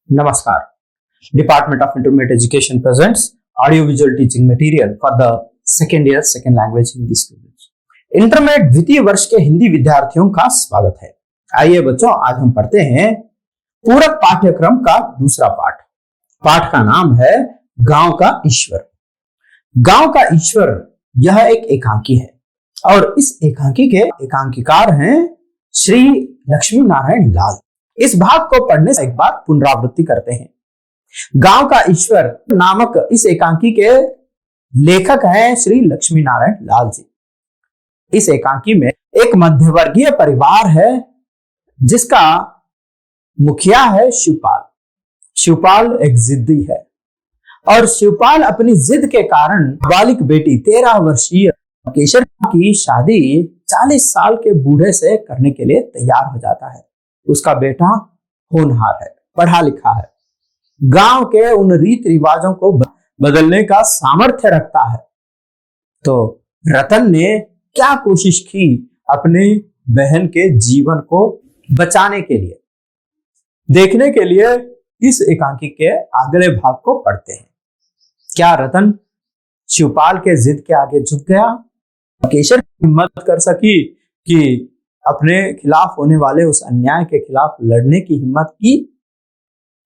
Namaskar. Department of Intermediate Education presents audio-visual teaching material for the second year second language Hindi students. Intermediate द्वितीय वर्ष के हिंदी विद्यार्थियों का स्वागत है। आइए बच्चों, आज हम पढ़ते हैं पूरक पाठ्यक्रम का दूसरा पाठ। पाठ का नाम है गांव का ईश्वर। गांव का ईश्वर यह एक एकांकी है और इस एकांकी के एकांकीकार हैं श्री लक्ष्मी नारायण लाल। इस भाग को पढ़ने से एक बार पुनरावृत्ति करते हैं। गांव का ईश्वर नामक इस एकांकी के लेखक हैं श्री लक्ष्मी नारायण लाल जी। इस एकांकी में एक मध्यवर्गीय परिवार है जिसका मुखिया है शिवपाल। शिवपाल एक जिद्दी है और शिवपाल अपनी जिद के कारण बालिक बेटी 13 वर्षीय केशर की शादी 40 साल के बूढ़े से करने के लिए तैयार हो जाता है। उसका बेटा होनहार है, पढ़ा लिखा है, गांव के उन रीति रिवाजों को बदलने का सामर्थ्य रखता है। तो रतन ने क्या कोशिश की अपने बहन के जीवन को बचाने के लिए, देखने के लिए इस एकांकी के अगले भाग को पढ़ते हैं। क्या रतन शिवपाल के जिद के आगे झुक गया? केशर हिम्मत कर सकी कि अपने खिलाफ होने वाले उस अन्याय के खिलाफ लड़ने की हिम्मत की?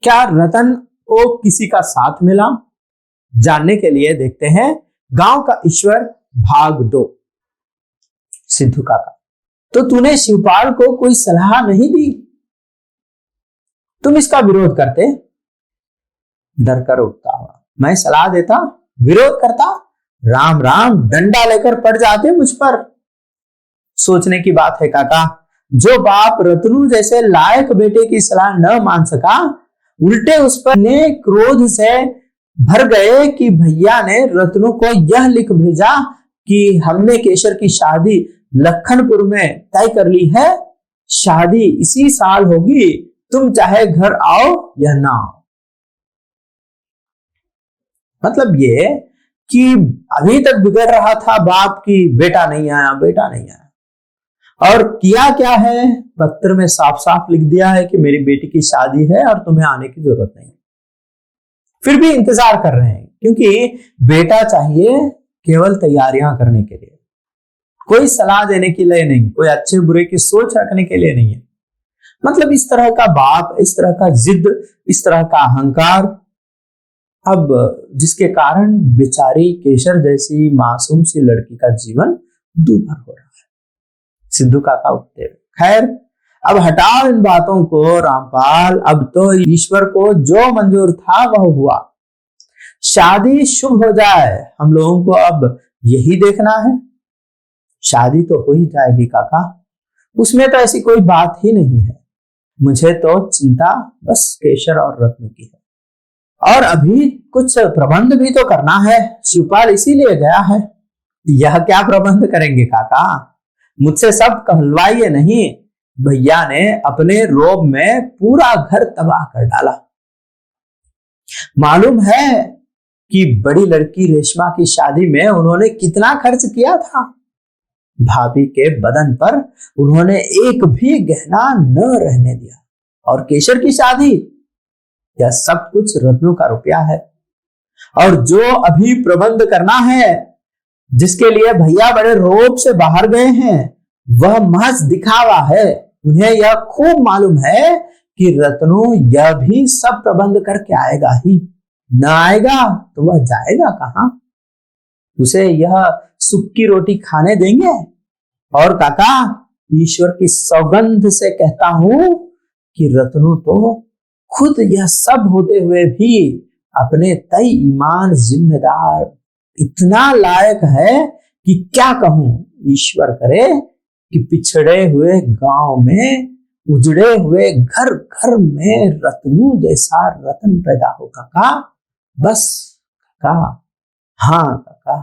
क्या रतन को किसी का साथ मिला? जानने के लिए देखते हैं गांव का ईश्वर भाग 2। सिद्धू काका, तो तूने शिवपाल को कोई सलाह नहीं दी? तुम इसका विरोध करते? डर कर उठता हुआ, मैं सलाह देता, विरोध करता? राम राम, डंडा लेकर पड़ जाते मुझ पर। सोचने की बात है काका, जो बाप रतनू जैसे लायक बेटे की सलाह न मान सका, उल्टे उस पर ने क्रोध से भर गए कि भैया ने रतनू को यह लिख भेजा कि हमने केशर की शादी लखनपुर में तय कर ली है, शादी इसी साल होगी, तुम चाहे घर आओ या ना आओ। मतलब ये कि अभी तक बिगड़ रहा था बाप की बेटा नहीं आया, बेटा नहीं आया, और किया क्या है, पत्र में साफ साफ लिख दिया है कि मेरी बेटी की शादी है और तुम्हें आने की जरूरत नहीं। फिर भी इंतजार कर रहे हैं क्योंकि बेटा चाहिए केवल तैयारियां करने के लिए, कोई सलाह देने के लिए नहीं, कोई अच्छे बुरे की सोच रखने के लिए नहीं है। मतलब इस तरह का बाप, इस तरह का जिद, इस तरह का अहंकार, अब जिसके कारण बेचारी केशर जैसी मासूम सी लड़की का जीवन दूभर हो रहा है। सिद्धू काका उठते हुए, खैर अब हटाओ इन बातों को रामपाल, अब तो ईश्वर को जो मंजूर था वह हुआ, शादी शुभ हो जाए, हम लोगों को अब यही देखना है। शादी तो हो ही जाएगी काका, उसमें तो ऐसी कोई बात ही नहीं है। मुझे तो चिंता बस केशर और रत्न की है, और अभी कुछ प्रबंध भी तो करना है, शिवपाल इसीलिए गया है। यह क्या प्रबंध करेंगे काका, मुझसे सब कहलवाइए नहीं, भैया ने अपने रोब में पूरा घर तबाह कर डाला। मालूम है कि बड़ी लड़की रेशमा की शादी में उन्होंने कितना खर्च किया था? भाभी के बदन पर उन्होंने एक भी गहना न रहने दिया, और केशर की शादी, यह सब कुछ रत्नों का रुपया है। और जो अभी प्रबंध करना है, जिसके लिए भैया बड़े रोब से बाहर गए हैं, वह महज दिखावा है। उन्हें यह खूब मालूम है कि रत्नू यह भी सब प्रबंध करके आएगा ही, न आएगा तो वह जाएगा कहां? उसे यह सुक्की रोटी खाने देंगे? और काका, ईश्वर की सौगंध से कहता हूं कि रत्नू तो खुद यह सब होते हुए भी अपने तय ईमान जिम्मेदार इतना लायक है कि क्या कहूं। ईश्वर करे कि पिछड़े हुए गांव में, उजड़े हुए घर घर में रत्नू जैसा रतन पैदा हो काका, बस काका। हाँ काका।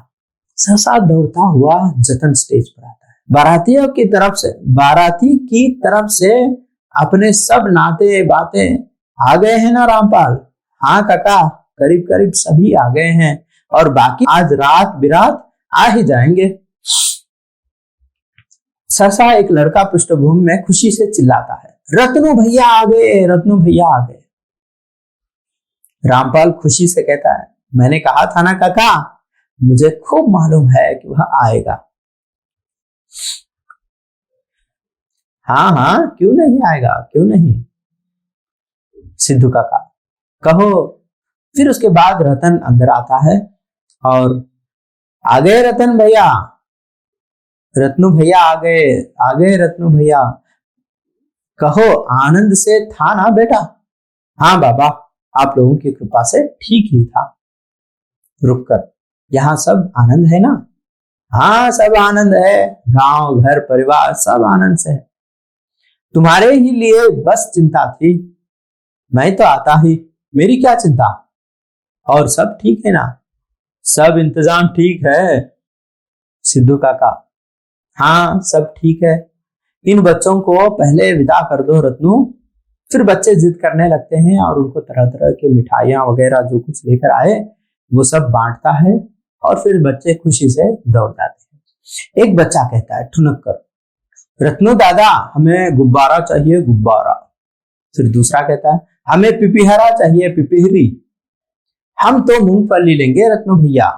सहसा दौड़ता हुआ जतन स्टेज पर आता है। बाराती की तरफ से अपने सब नाते बातें आ गए हैं ना रामपाल? हाँ काका, करीब करीब सभी आ गए हैं, और बाकी आज रात बिरात आ ही जाएंगे। सहसा एक लड़का पृष्ठभूमि में खुशी से चिल्लाता है, रत्नू भैया आ गए, रत्नू भैया आ गए। रामपाल खुशी से कहता है, मैंने कहा था ना काका, मुझे खूब मालूम है कि वह आएगा। हाँ हाँ, क्यों नहीं आएगा, क्यों नहीं। सिद्धू काका, कहो। फिर उसके बाद रतन अंदर आता है और आ गए रतन भैया, रत्नू भैया आ गए रत्नू भैया। कहो, आनंद से था ना बेटा? हाँ बाबा, आप लोगों की कृपा से ठीक ही था। रुककर, यहाँ सब आनंद है ना? हाँ, सब आनंद है, गांव घर परिवार सब आनंद से है। तुम्हारे ही लिए बस चिंता थी, मैं तो आता ही, मेरी क्या चिंता। और सब ठीक है ना? सब इंतजाम ठीक है। सिद्धू काका, हाँ सब ठीक है। इन बच्चों को पहले विदा कर दो रत्नू। फिर बच्चे जिद करने लगते हैं और उनको तरह तरह की मिठाइयां वगैरह जो कुछ लेकर आए वो सब बांटता है और फिर बच्चे खुशी से दौड़ जाते हैं। एक बच्चा कहता है ठुनक कर, रत्नू दादा, हमें गुब्बारा चाहिए, गुब्बारा। फिर दूसरा कहता है, हमें पिपीहरा चाहिए, पिपीहरी। हम तो मूंगफली लेंगे रत्नू भैया।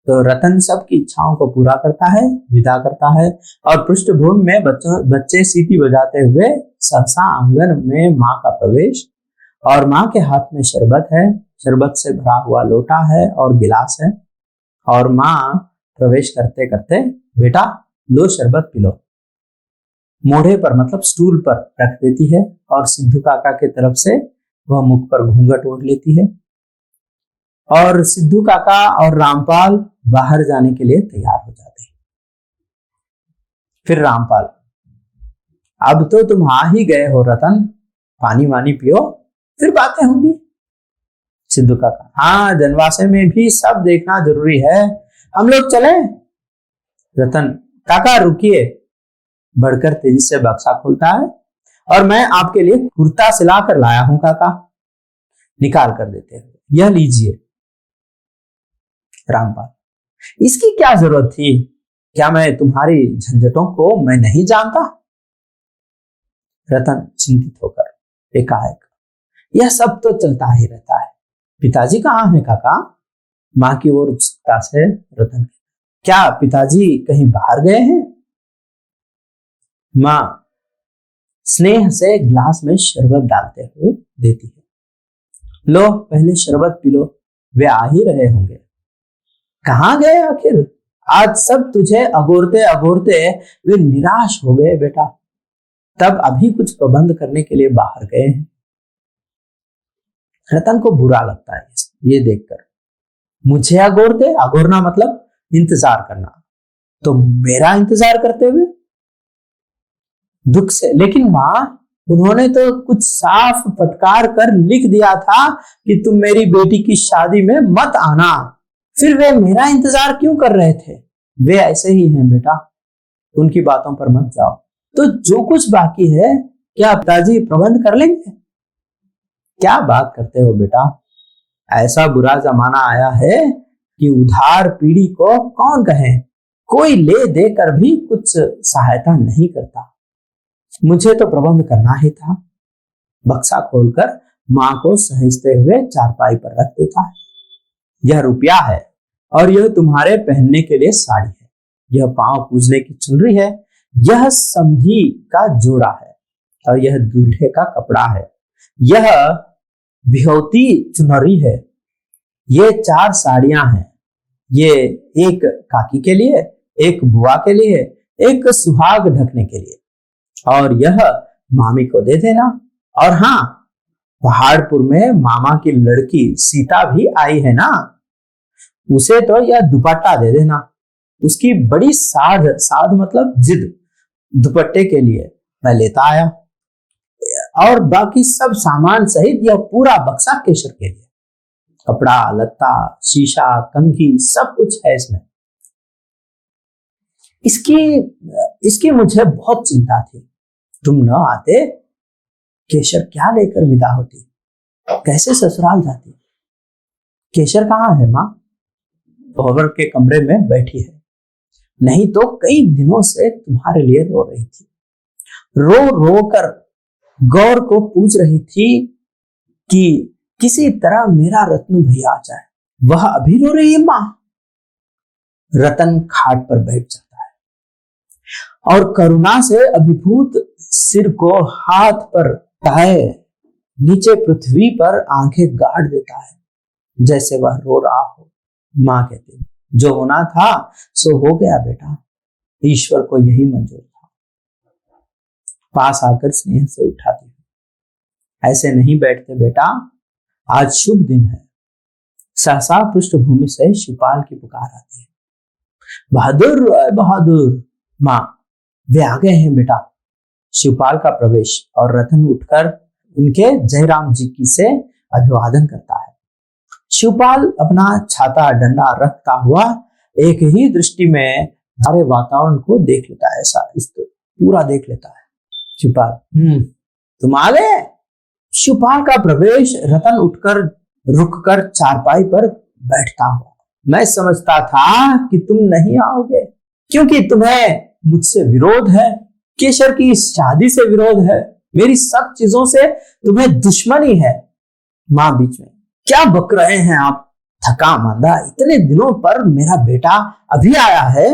तो रतन सबकी इच्छाओं को पूरा करता है, विदा करता है और पृष्ठभूमि में बच्चे सीटी बजाते हुए सहसा आंगन में माँ का प्रवेश, और माँ के हाथ में शरबत है, शरबत से भरा हुआ लोटा है और गिलास है, और माँ प्रवेश करते करते, बेटा लो शरबत पी लो, मोढ़े पर मतलब स्टूल पर रख देती है और सिद्धू काका की तरफ से वह मुख पर घूंघट ओढ़ लेती है और सिद्धू काका और रामपाल बाहर जाने के लिए तैयार हो जाते हैं। फिर रामपाल, अब तो तुम आ ही गए हो रतन, पानी वानी पियो, फिर बातें होंगी। सिद्धू काका, हाँ, जनवासे में भी सब देखना जरूरी है, हम लोग चले। रतन, काका रुकिए, बढ़कर तेजी से बक्सा खोलता है और मैं आपके लिए कुर्ता सिला कर लाया हूं काका। निकाल कर देते हैं, यह लीजिए। रामपाल, इसकी क्या जरूरत थी? क्या मैं तुम्हारी झंझटों को मैं नहीं जानता? रतन चिंतित होकर एकाएक, यह सब तो चलता ही रहता है, पिताजी कहाँ है काका? मां की ओर उत्सुकता से रतन, क्या पिताजी कहीं बाहर गए हैं? मां स्नेह से ग्लास में शरबत डालते हुए देती है, लो पहले शरबत पी लो, वे आ ही रहे होंगे। कहाँ गए आखिर? आज सब तुझे अगोरते अगोरते वे निराश हो गए बेटा, तब अभी कुछ प्रबंध करने के लिए बाहर गए हैं। रतन को बुरा लगता है ये देखकर, मुझे अगोरते, अगोरना मतलब इंतजार करना, तो मेरा इंतजार करते हुए दुख से। लेकिन मां, उन्होंने तो कुछ साफ फटकार कर लिख दिया था कि तुम मेरी बेटी की शादी में मत आना, फिर वे मेरा इंतजार क्यों कर रहे थे? वे ऐसे ही हैं बेटा, उनकी बातों पर मत जाओ। तो जो कुछ बाकी है क्या पिताजी प्रबंध कर लेंगे? क्या बात करते हो बेटा, ऐसा बुरा जमाना आया है कि उधार पीढ़ी को कौन कहे, कोई ले दे कर भी कुछ सहायता नहीं करता। मुझे तो प्रबंध करना ही था। बक्सा खोलकर मां को सहेजते हुए चारपाई पर रख देता है। यह रुपया है और यह तुम्हारे पहनने के लिए साड़ी है, यह पांव पूजने की चुनरी है, यह समधी का जोड़ा है और यह दूल्हे का कपड़ा है, यह बिहौती चुनरी है, ये 4 साड़ियां हैं, ये एक काकी के लिए, एक बुआ के लिए, एक सुहाग ढकने के लिए, और यह मामी को दे देना। और हाँ, पहाड़पुर में मामा की लड़की सीता भी आई है ना, उसे तो यह दुपट्टा दे देना। उसकी बड़ी साध मतलब जिद दुपट्टे के लिए मैं लेता आया, और बाकी सब सामान सहित यह पूरा बक्सा केशर के लिए, कपड़ा लत्ता शीशा कंघी सब कुछ है इसमें। इसकी मुझे बहुत चिंता थी, तुम न आते, केशर क्या लेकर विदा होती, कैसे ससुराल जाती? केशर कहाँ है माँ? भंवर के कमरे में बैठी है, नहीं तो कई दिनों से तुम्हारे लिए रो रही थी, रो रो कर गौर को पूछ रही थी कि किसी तरह मेरा रत्न भैया आ जाए। वह अभी रो रही है मां। रतन खाट पर बैठ जाता है और करुणा से अभिभूत सिर को हाथ पर टाए नीचे पृथ्वी पर आंखें गाड़ देता है, जैसे वह रो रहा हो। मां कहती, जो होना था सो हो गया बेटा, ईश्वर को यही मंजूर था। पास आकर स्नेह से उठाती है, ऐसे नहीं बैठते बेटा, आज शुभ दिन है। सहसा पृष्ठभूमि से शिवपाल की पुकार आती है, बहादुर बहादुर। मां, वे आ गए हैं बेटा। शिवपाल का प्रवेश और रतन उठकर उनके जयराम जी की से अभिवादन करता है। शिवपाल अपना छाता डंडा रखता हुआ एक ही दृष्टि में सारे वातावरण को देख लेता है, ऐसा पूरा देख लेता है। शिवपाल, तुम आ गए। शिवपाल का प्रवेश रतन उठकर रुककर चारपाई पर बैठता हुआ, मैं समझता था कि तुम नहीं आओगे, क्योंकि तुम्हें मुझसे विरोध है, केशर की शादी से विरोध है, मेरी सब चीजों से तुम्हें दुश्मनी है। मां बीच में, क्या बक रहे हैं आप, थका मांदा, इतने दिनों पर मेरा बेटा अभी आया है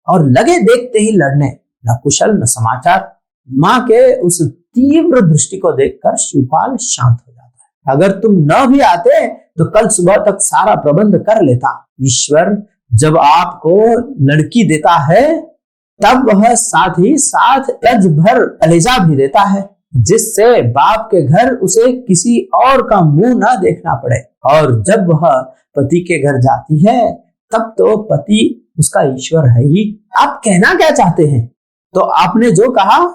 और लगे देखते ही लड़ने, न कुशल न समाचार। मां के उस तीव्र दृष्टि को देखकर शिवपाल शांत हो जाता है। अगर तुम न भी आते तो कल सुबह तक सारा प्रबंध कर लेता। ईश्वर जब आपको लड़की देता है तब वह साथ ही साथ तज भर कलेजा भी देता है, जिससे बाप के घर उसे किसी और का मुंह ना देखना पड़े। और जब वह पति के घर जाती है तब तो पति उसका ईश्वर है ही। आप कहना क्या चाहते हैं? तो आपने जो कहा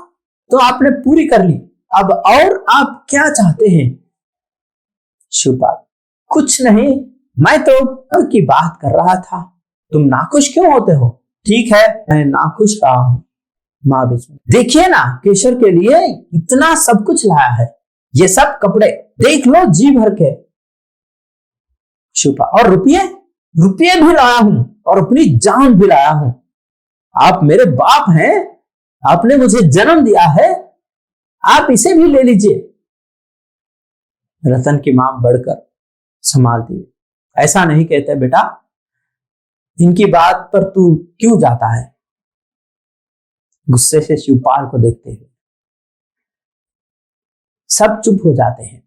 तो आपने पूरी कर ली, अब और आप क्या चाहते हैं? शिवपाल, कुछ नहीं, मैं तो पल की बात कर रहा था। तुम नाखुश क्यों होते हो? ठीक है, मैं नाखुश रहा हूं। मां बीच में, देखिए ना, केशर के लिए इतना सब कुछ लाया है, ये सब कपड़े देख लो जी भर के। शिवपाल, और रुपये? रुपये भी लाया हूं और अपनी जान भी लाया हूं। आप मेरे बाप हैं, आपने मुझे जन्म दिया है, आप इसे भी ले लीजिए। रतन की मां बढ़कर संभालती हुई, ऐसा नहीं कहते बेटा, इनकी बात पर तू क्यों जाता है? गुस्से से शिवपाल को देखते हुए सब चुप हो जाते हैं।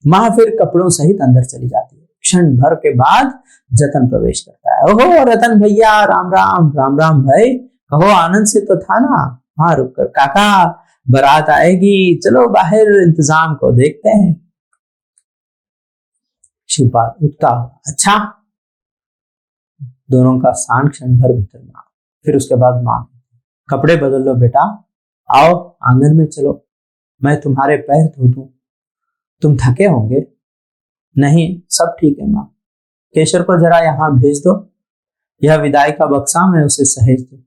मां फिर कपड़ों सहित अंदर चली जाती है। क्षण भर के बाद जतन प्रवेश करता है। ओहो रतन भैया, राम राम। राम राम भाई, कहो आनंद से तो था ना? हाँ, रुक कर काका, बारात आएगी, चलो बाहर इंतजाम को देखते हैं। शिवपाल उठता हुआ, अच्छा। दोनों का शान क्षण भर भीतर मां, फिर उसके बाद मां, कपड़े बदल लो बेटा, आओ आंगन में चलो, मैं तुम्हारे पैर धो दूं, तुम थके होंगे। नहीं, सब ठीक है मां, केशर को जरा यहां भेज दो, यह विदाई का बक्सा, मैं उसे सहेज दूं।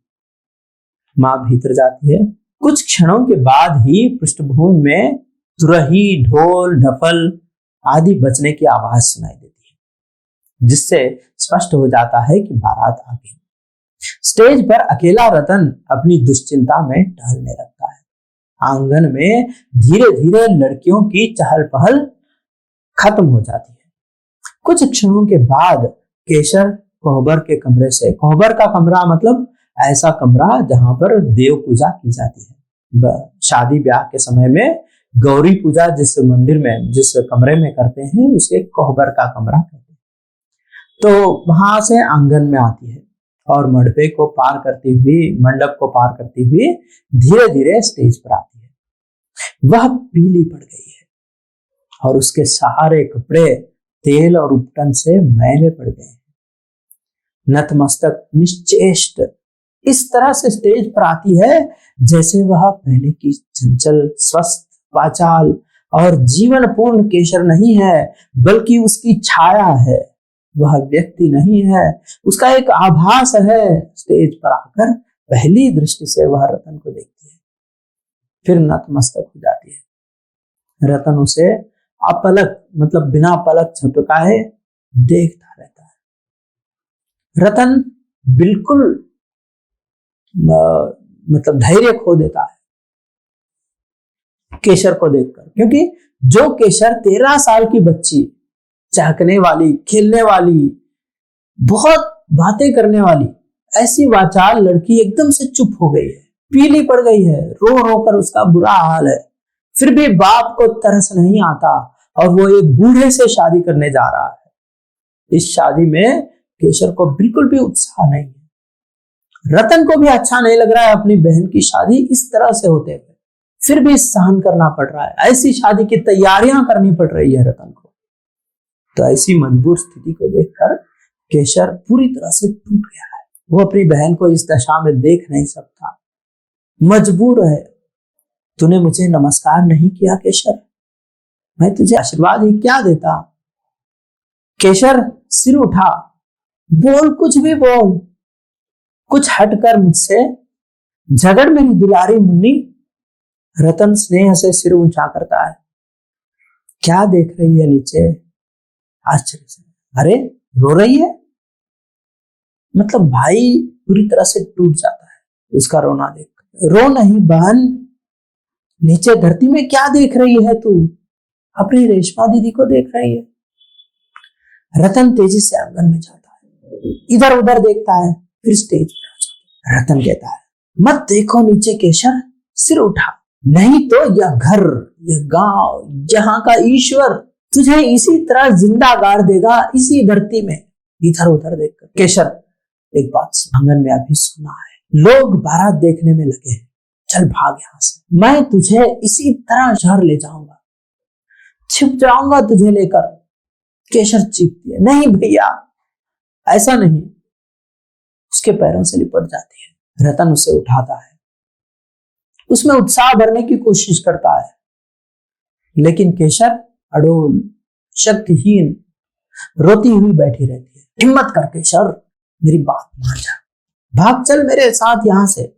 मां भीतर जाती है। कुछ क्षणों के बाद ही पृष्ठभूमि में तुरही, ढोल, ढफल आदि बजने की आवाज सुनाई देती है, जिससे स्पष्ट हो जाता है कि बारात आ गई। स्टेज पर अकेला रतन अपनी दुश्चिंता में टहलने लगता है। आंगन में धीरे धीरे लड़कियों की चहल पहल खत्म हो जाती है। कुछ क्षणों के बाद केशर कोहबर के कमरे से, कोहबर का कमरा मतलब ऐसा कमरा जहां पर देव पूजा की जाती है। शादी ब्याह के समय में गौरी पूजा जिस मंदिर में, जिस कमरे में करते हैं, उसे कोहबर का कमरा कहते हैं। तो वहां से आंगन में आती है और मंडपे को पार करती हुई, मंडप को पार करती हुई धीरे धीरे स्टेज पर आती है। वह पीली पड़ गई है और उसके सारे कपड़े तेल और उपटन से मैले पड़ गए हैं। नतमस्तक, निश्चेष्ट, इस तरह से स्टेज पर आती है जैसे वह पहले की चंचल, स्वस्थ, वाचाल और जीवन पूर्ण केशर नहीं है, बल्कि उसकी छाया है। वह व्यक्ति नहीं है, उसका एक आभास है। स्टेज पर आकर पहली दृष्टि से वह रतन को देखती है, फिर नतमस्तक हो जाती है। रतन उसे अपलक, मतलब बिना पलक झपकाए देखता रहता है। रतन बिल्कुल मतलब धैर्य खो देता है केशर को देखकर, क्योंकि जो केशर 13 साल की बच्ची चहकने वाली, खेलने वाली, बहुत बातें करने वाली ऐसी वाचाल लड़की एकदम से चुप हो गई है, पीली पड़ गई है, रो रो कर उसका बुरा हाल है। फिर भी बाप को तरस नहीं आता और वो एक बूढ़े से शादी करने जा रहा है। इस शादी में केशर को बिल्कुल भी उत्साह नहीं है। रतन को भी अच्छा नहीं लग रहा है अपनी बहन की शादी इस तरह से होते हुए, फिर भी सहन करना पड़ रहा है। ऐसी शादी की तैयारियां करनी पड़ रही है रतन को। तो ऐसी मजबूर स्थिति को देखकर केशर पूरी तरह से टूट गया है। वो अपनी बहन को इस दशा में देख नहीं सकता, मजबूर है। तूने मुझे नमस्कार नहीं किया केशर, मैं तुझे आशीर्वाद ही क्या देता। केशर सिर उठा, बोल कुछ भी बोल, कुछ हटकर मुझसे झगड़ मेरी दुलारी मुन्नी। रतन स्नेह से सिर ऊंचा करता है। क्या देख रही है नीचे? आश्चर्य से। अरे रो रही है? मतलब भाई पूरी तरह से टूट जाता है उसका रोना देख। रो नहीं बहन, नीचे धरती में क्या देख रही है तू? अपनी रेशमा दीदी को देख रही है। रतन तेजी से आंगन में जाता है, इधर उधर देखता है, फिर स्टेज पर आ जाता है। रतन कहता है, मत देखो नीचे केशर, सिर उठा, नहीं तो यह घर, यह गांव, यहाँ का ईश्वर तुझे इसी तरह जिंदा गाड़ देगा, इसी धरती में। इधर उधर देखकर केशर, एक बात आंगन में अभी सुना है, लोग बारात देखने में लगे हैं, चल भाग यहां से, मैं तुझे इसी तरह शहर ले जाऊंगा, छिप जाऊंगा तुझे लेकर। केशर चीखती है, नहीं भैया ऐसा नहीं। उसके पैरों से लिपट जाती है। रतन उसे उठाता है, उसमें उत्साह भरने की कोशिश करता है, लेकिन केशर अडोल, शक्तिहीन, रोती हुई बैठी रहती है। हिम्मत कर केशर, मेरी बात मान जा, भाग चल मेरे साथ यहां से,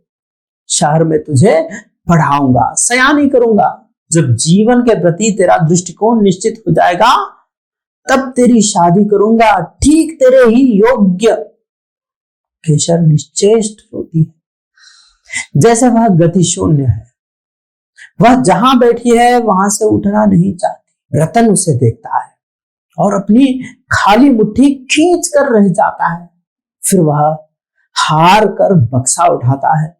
शहर में तुझे पढ़ाऊंगा, सयानी करूंगा। जब जीवन के प्रति तेरा दृष्टिकोण निश्चित हो जाएगा तब तेरी शादी करूंगा, ठीक तेरे ही योग्य। केशर निश्चेष्ट रोती है, जैसे वह गति शून्य है। वह जहां बैठी है वहां से उठना नहीं चाहती। रतन उसे देखता है और अपनी खाली मुट्ठी खींच कर रह जाता है। फिर वह हार कर बक्सा उठाता है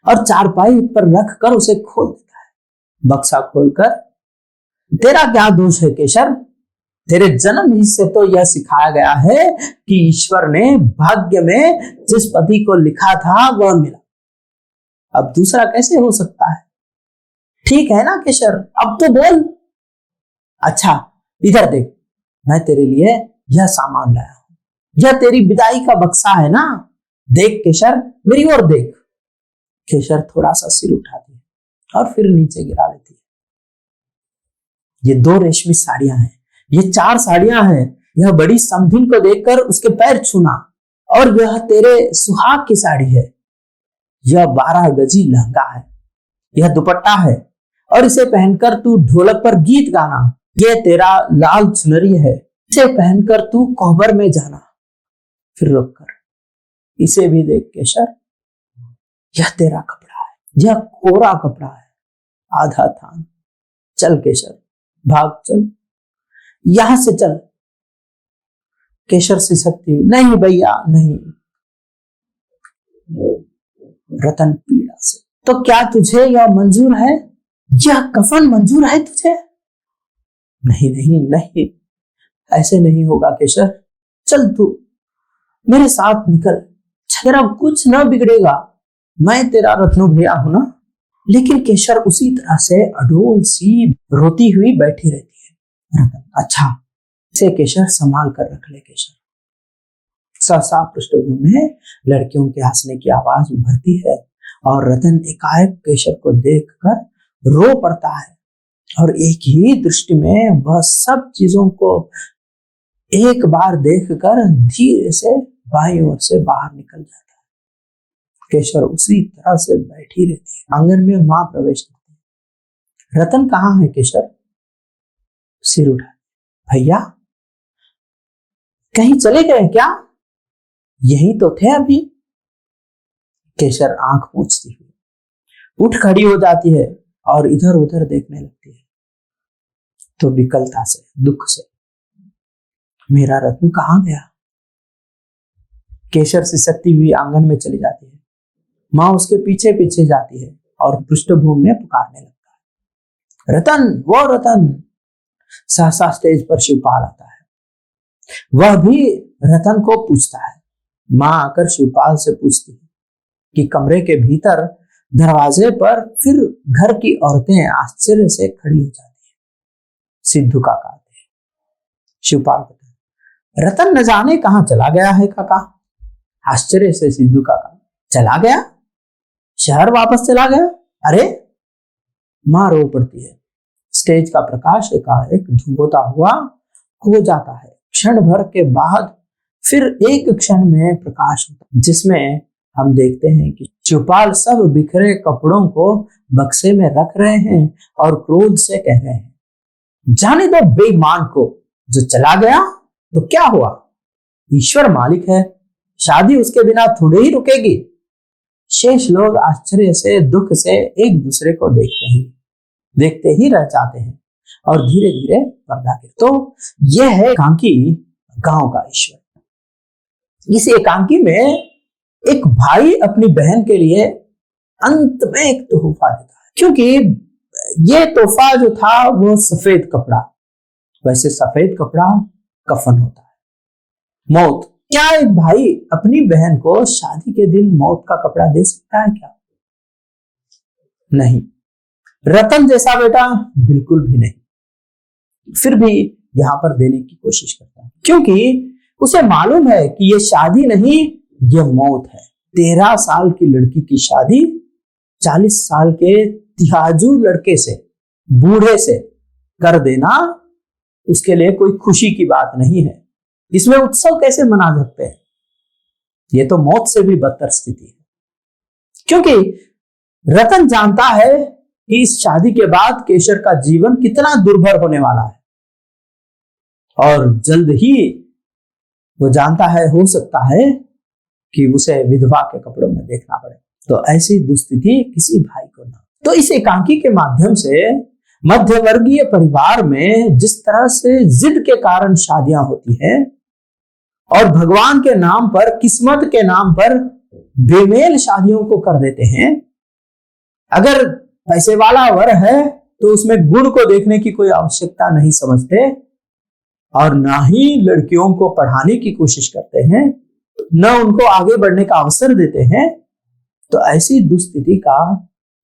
और चारपाई पर रख कर उसे खोल देता है। बक्सा खोलकर, तेरा क्या दोष है केशर? तेरे जन्म ही से तो यह सिखाया गया है कि ईश्वर ने भाग्य में जिस पति को लिखा था वह मिला, अब दूसरा कैसे हो सकता है? ठीक है ना केशर, अब तो बोल। अच्छा इधर देख, मैं तेरे लिए यह सामान लाया हूं, यह तेरी विदाई का बक्सा है ना, देख केशर, मेरी ओर देख। केशर थोड़ा सा सिर उठाती है और फिर नीचे गिरा लेती है। ये 2 रेशमी साड़ियां हैं, ये 4 साड़ियां हैं। यह बड़ी समधिन को देखकर उसके पैर छूना, और यह तेरे सुहाग की साड़ी है। यह 12 गजी लहंगा है, यह दुपट्टा है, और इसे पहनकर तू ढोलक पर गीत गाना। यह तेरा लाल चुनरी है, इसे पहनकर तू कोहबर में जाना। फिर रुक कर, इसे भी देख केशर, यह तेरा कपड़ा है, यह कोरा कपड़ा है, आधा थान। चल केशर, भाग चल, यहां से चल। केशर सिसकती हुई, नहीं भैया नहीं। रतन पीड़ा से, तो क्या तुझे यह मंजूर है? यह कफन मंजूर है तुझे? नहीं नहीं नहीं, ऐसे नहीं होगा केशर, चल तू मेरे साथ निकल, तेरा कुछ ना बिगड़ेगा, मैं तेरा रत्नो भैया हूं ना। लेकिन केशर उसी तरह से अडोल सी रोती हुई बैठी रहती है। रतन, अच्छा इसे केशर संभाल कर रख ले। केशर सहसा पृष्ठभूमि में लड़कियों के हंसने की आवाज उभरती है और रतन एकाएक केशर को देखकर रो पड़ता है, और एक ही दृष्टि में वह सब चीजों को एक बार देखकर धीरे से बाईं ओर से बाहर निकल जाता है। केशर उसी तरह से बैठी रहती है। आंगन में मां प्रवेश करती है। रतन कहाँ है केशर? सिर उठा, भैया कहीं चले गए क्या? यही तो थे अभी। केशर आंख पोंछती हुई उठ खड़ी हो जाती है और इधर उधर देखने लगती है। तो विकलता से, दुख से मेरा रत्न कहाँ गया? केशर सिसकती हुई आंगन में चली जाती है। माँ उसके पीछे पीछे जाती है और पृष्ठभूमि में पुकारने लगता है, रतन, वो रतन। सहसा स्टेज पर शिवपाल आता है। वह भी रतन को पूछता है। माँ आकर शिवपाल से पूछती है कि कमरे के भीतर दरवाजे पर फिर घर की औरतें आश्चर्य से खड़ी हो जाती है। सिद्धू काका आते हैं। शिवपाल कहते हैं, रतन न जाने कहां चला गया है काका। आश्चर्य से सिद्धू काका, चला गया? शहर वापस चला गया? अरे! मां रो पड़ती है। स्टेज का प्रकाश एकाएक धुंधला हुआ हो जाता है। क्षण भर के बाद फिर एक क्षण में प्रकाश होता है, जिसमें हम देखते हैं कि शिवपाल सब बिखरे कपड़ों को बक्से में रख रहे हैं और क्रोध से कह रहे हैं, जाने दो बेईमान को, जो चला गया तो क्या हुआ? ईश्वर मालिक है, शादी उसके बिना थोड़ी ही रुकेगी। शेष लोग आश्चर्य से, दुख से एक दूसरे को देखते ही रह जाते हैं और धीरे धीरे पर्दा गिरता। तो यह है एकांकी गांव का ईश्वर। इस एकांकी में एक भाई अपनी बहन के लिए अंत में एक तोहफा देता है, क्योंकि यह तोहफा जो था वो सफेद कपड़ा। वैसे सफेद कपड़ा कफन होता है। मौत। क्या एक भाई अपनी बहन को शादी के दिन मौत का कपड़ा दे सकता है क्या? नहीं। रतन जैसा बेटा बिल्कुल भी नहीं। फिर भी यहां पर देने की कोशिश करता है, क्योंकि उसे मालूम है कि यह शादी नहीं, यह मौत है। 13 साल की लड़की की शादी 40 साल के तिहाजू लड़के से, बूढ़े से कर देना उसके लिए कोई खुशी की बात नहीं है। इसमें उत्सव कैसे मना सकते हैं? यह तो मौत से भी बदतर स्थिति है, क्योंकि रतन जानता है कि इस शादी के बाद केशर का जीवन कितना दुर्भर होने वाला है और जल्द ही वो जानता है, हो सकता है कि उसे विधवा के कपड़ों में देखना पड़े। तो ऐसी दुस्थिति किसी भाई को ना। तो इस एकांकी के माध्यम से मध्यवर्गीय परिवार में जिस तरह से जिद के कारण शादियां होती हैं और भगवान के नाम पर, किस्मत के नाम पर बेमेल शादियों को कर देते हैं। अगर पैसे वाला वर है तो उसमें गुण को देखने की कोई आवश्यकता नहीं समझते और ना ही लड़कियों को पढ़ाने की कोशिश करते हैं, न उनको आगे बढ़ने का अवसर देते हैं। तो ऐसी दुस्थिति का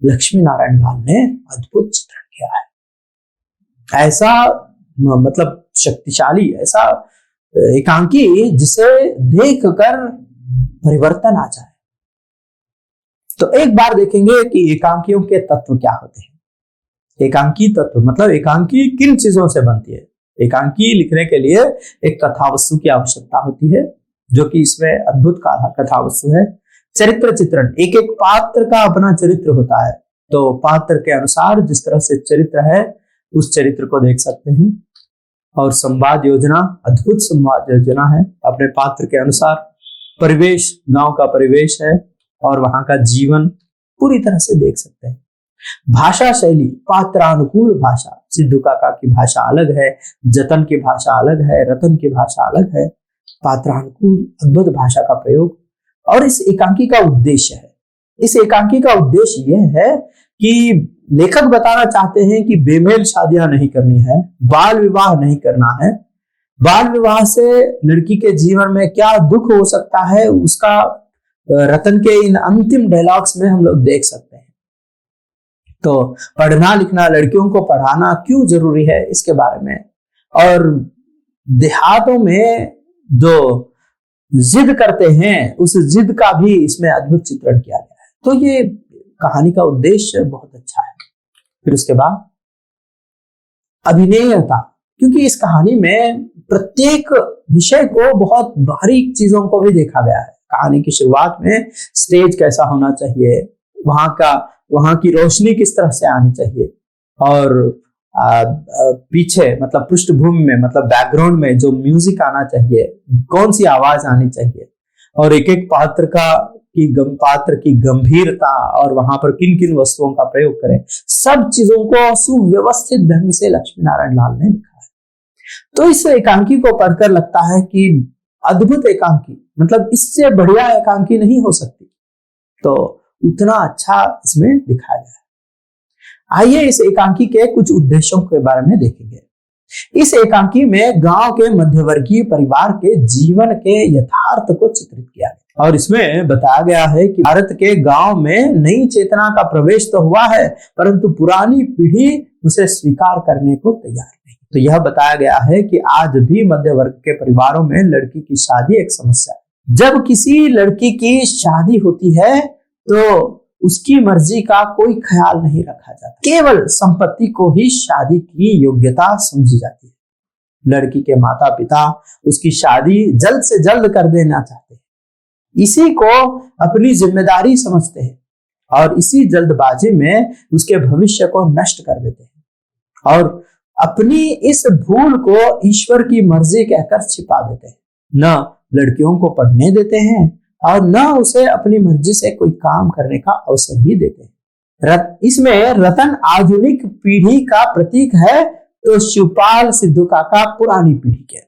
लक्ष्मी नारायण लाल ने अद्भुत चित्रण किया है। ऐसा मतलब शक्तिशाली, ऐसा एकांकी जिसे देखकर परिवर्तन आ जाए। तो एक बार देखेंगे कि एकांकियों के तत्व क्या होते हैं। एकांकी तत्व मतलब एकांकी किन चीजों से बनती है। एकांकी लिखने के लिए एक कथावस्तु की आवश्यकता होती है, जो कि इसमें अद्भुत कथावस्तु है। चरित्र चित्रण, एक एक पात्र का अपना चरित्र होता है, तो पात्र के अनुसार जिस तरह से चरित्र है उस चरित्र को देख सकते हैं। और संवाद योजना, अद्भुत संवाद योजना है अपने पात्र के अनुसार। परिवेश, गांव का परिवेश है और वहां का जीवन पूरी तरह से देख सकते हैं। भाषा शैली, पात्रानुकूल भाषा। सिद्धू काका की भाषा अलग है, जतन की भाषा अलग है, रतन की भाषा अलग है। पात्रानुकूल अद्भुत भाषा का प्रयोग। और इस एकांकी का उद्देश्य है, इस एकांकी का उद्देश्य यह है कि लेखक बताना चाहते हैं कि बेमेल शादियां नहीं करनी है, बाल विवाह नहीं करना है। बाल विवाह से लड़की के जीवन में क्या दुख हो सकता है उसका रतन के इन अंतिम डायलॉग्स में हम लोग देख सकते हैं। तो पढ़ना लिखना, लड़कियों को पढ़ाना क्यों जरूरी है इसके बारे में, और देहातों में जो जिद करते हैं उस जिद का भी इसमें अद्भुत चित्रण किया गया है। तो ये कहानी का उद्देश्य बहुत अच्छा है। फिर उसके बाद अभिनयता, क्योंकि इस कहानी में प्रत्येक विषय को बहुत बारीक चीजों को भी देखा गया है। कहानी की शुरुआत में स्टेज कैसा होना चाहिए, वहां की रोशनी किस तरह से आनी चाहिए, और पीछे मतलब पृष्ठभूमि में मतलब बैकग्राउंड में जो म्यूजिक आना चाहिए, कौन सी आवाज आनी चाहिए, और एक एक पात्र की गंभीरता और वहां पर किन किन वस्तुओं का प्रयोग करें, सब चीजों को सुव्यवस्थित ढंग से लक्ष्मी नारायण लाल ने लिखा है। तो इस एकांकी को पढ़कर लगता है कि अद्भुत एकांकी, मतलब इससे बढ़िया एकांकी नहीं हो सकती। तो उतना अच्छा इसमें दिखाया गया है। आइए इस एकांकी के कुछ उद्देश्यों के बारे में देखेंगे। इस एकांकी में गांव के मध्यवर्गीय परिवार के जीवन के यथार्थ को चित्रित किया गया और इसमें बताया गया है कि भारत के गांव में नई चेतना का प्रवेश तो हुआ है, परंतु पुरानी पीढ़ी उसे स्वीकार करने को तैयार नहीं। तो यह बताया गया है कि आज भी मध्य वर्ग के परिवारों में लड़की की शादी एक समस्या है। जब किसी लड़की की शादी होती है तो उसकी मर्जी का कोई ख्याल नहीं रखा जाता, केवल संपत्ति को ही शादी की योग्यता समझी जाती है। लड़की के माता पिता उसकी शादी जल्द से जल्द कर देना चाहते हैं, इसी को अपनी जिम्मेदारी समझते हैं और इसी जल्दबाजी में उसके भविष्य को नष्ट कर देते हैं और अपनी इस भूल को ईश्वर की मर्जी कहकर छिपा देते हैं। न लड़कियों को पढ़ने देते हैं और न उसे अपनी मर्जी से कोई काम करने का अवसर ही देते हैं। इसमें रतन आधुनिक पीढ़ी का प्रतीक है तो शिवपाल सिद्धू काका पुरानी पीढ़ी के।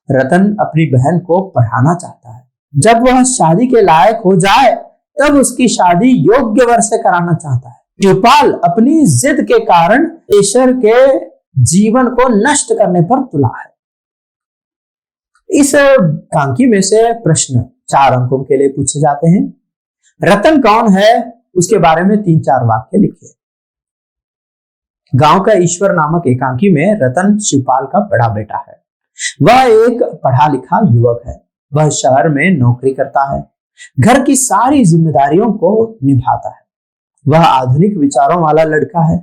रतन अपनी बहन को पढ़ाना चाहता है, जब वह शादी के लायक हो जाए तब उसकी शादी योग्य वर से कराना चाहता है। शिवपाल अपनी जिद के कारण ईश्वर के जीवन को नष्ट करने पर तुला है। इस एकांकी में से प्रश्न 4 अंकों के लिए पूछे जाते हैं। रतन कौन है, उसके बारे में 3-4 वाक्य लिखिए। गांव का ईश्वर नामक एकांकी में रतन शिवपाल का बड़ा बेटा है। वह एक पढ़ा लिखा युवक है। वह शहर में नौकरी करता है, घर की सारी जिम्मेदारियों को निभाता है। वह आधुनिक विचारों वाला लड़का है।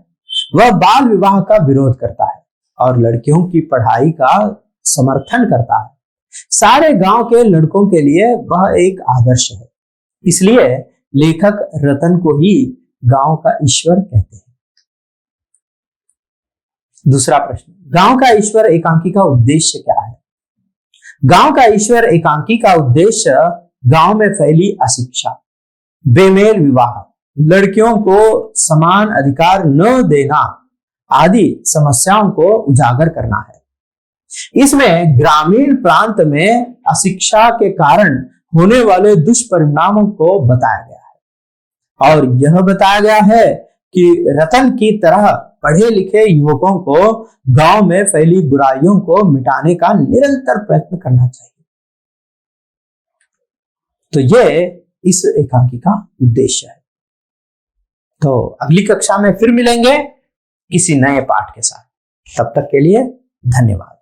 वह बाल विवाह का विरोध करता है और लड़कियों की पढ़ाई का समर्थन करता है। सारे गांव के लड़कों के लिए वह एक आदर्श है, इसलिए लेखक रतन को ही गांव का ईश्वर कहते हैं। दूसरा प्रश्न, गांव का ईश्वर एकांकी का उद्देश्य क्या है? गांव का ईश्वर एकांकी का उद्देश्य गांव में फैली अशिक्षा, बेमेल विवाह, लड़कियों को समान अधिकार न देना आदि समस्याओं को उजागर करना है। इसमें ग्रामीण प्रांत में अशिक्षा के कारण होने वाले दुष्परिणामों को बताया गया है और यह बताया गया है कि रतन की तरह पढ़े लिखे युवकों को गांव में फैली बुराइयों को मिटाने का निरंतर प्रयत्न करना चाहिए। तो यह इस एकांकी का उद्देश्य है। तो अगली कक्षा में फिर मिलेंगे किसी नए पाठ के साथ। तब तक के लिए धन्यवाद।